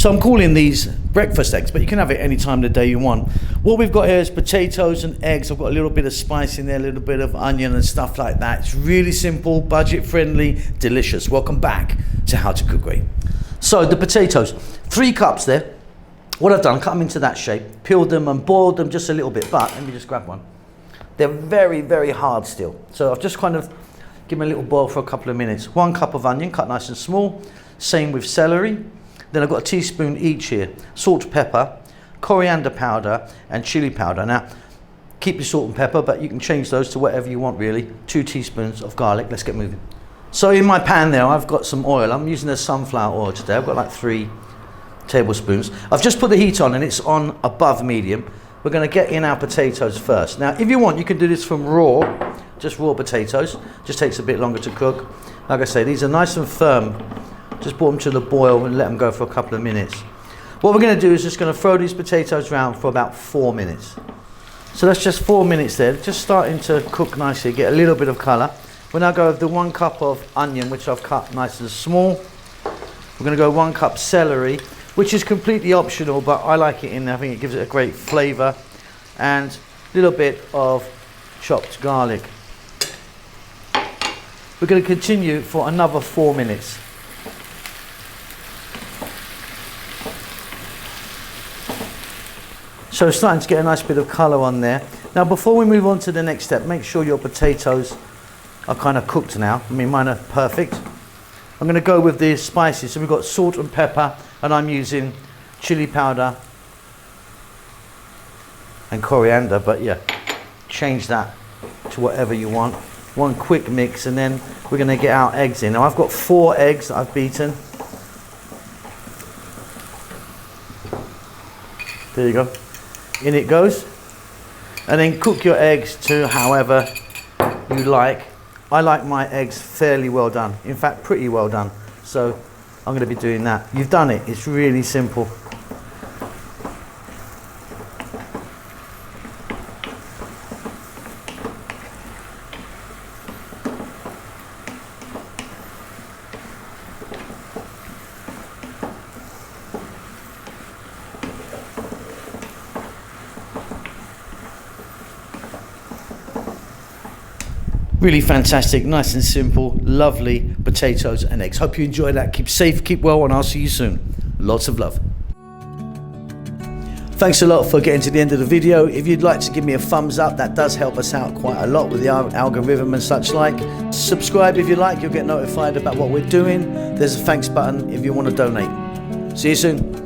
So I'm calling these breakfast eggs, but you can have it any time of the day you want. What we've got here is potatoes and eggs. I've got a little bit of spice in there, a little bit of onion and stuff like that. It's really simple, budget friendly, delicious. Welcome back to How to Cook Great. So the potatoes, 3 cups there. What I've done, cut them into that shape, peeled them and boiled them just a little bit, but let me just grab one. They're very, very hard still. So I've just kind of given them a little boil for a couple of minutes. 1 cup of onion, cut nice and small. Same with celery. Then I've got a teaspoon each here. Salt, pepper, coriander powder and chili powder. Now, keep your salt and pepper, but you can change those to whatever you want really. 2 teaspoons of garlic. Let's get moving. So in my pan there, I've got some oil. I'm using the sunflower oil today. I've got like 3 tablespoons. I've just put the heat on and it's on above medium. We're going to get in our potatoes first. Now, if you want, you can do this from raw, just raw potatoes. Just takes a bit longer to cook. Like I say, these are nice and firm. Just brought them to the boil and let them go for a couple of minutes. What we're going to do is just going to throw these potatoes around for about 4 minutes. So that's just 4 minutes there, just starting to cook nicely, get a little bit of colour. We'll now go with the 1 cup of onion, which I've cut nice and small. We're going to go 1 cup celery, which is completely optional, but I like it in there. I think it gives it a great flavour. And a little bit of chopped garlic. We're going to continue for another 4 minutes. So it's starting to get a nice bit of colour on there. Now before we move on to the next step, make sure your potatoes are kind of cooked now. I mean, mine are perfect. I'm going to go with the spices. So we've got salt and pepper, and I'm using chili powder and coriander, but yeah, change that to whatever you want. 1 quick mix, and then we're going to get our eggs in. Now I've got 4 eggs that I've beaten. There you go. In it goes. And then cook your eggs to however you like. I like my eggs fairly well done. In fact, pretty well done. So I'm going to be doing that. You've done it. It's really simple. Really fantastic, nice and simple, lovely potatoes and eggs. Hope you enjoy that. Keep safe, keep well, and I'll see you soon. Lots of love. Thanks a lot for getting to the end of the video. If you'd like to give me a thumbs up, that does help us out quite a lot with the algorithm and such like. Subscribe if you like, you'll get notified about what we're doing. There's a thanks button if you want to donate. See you soon.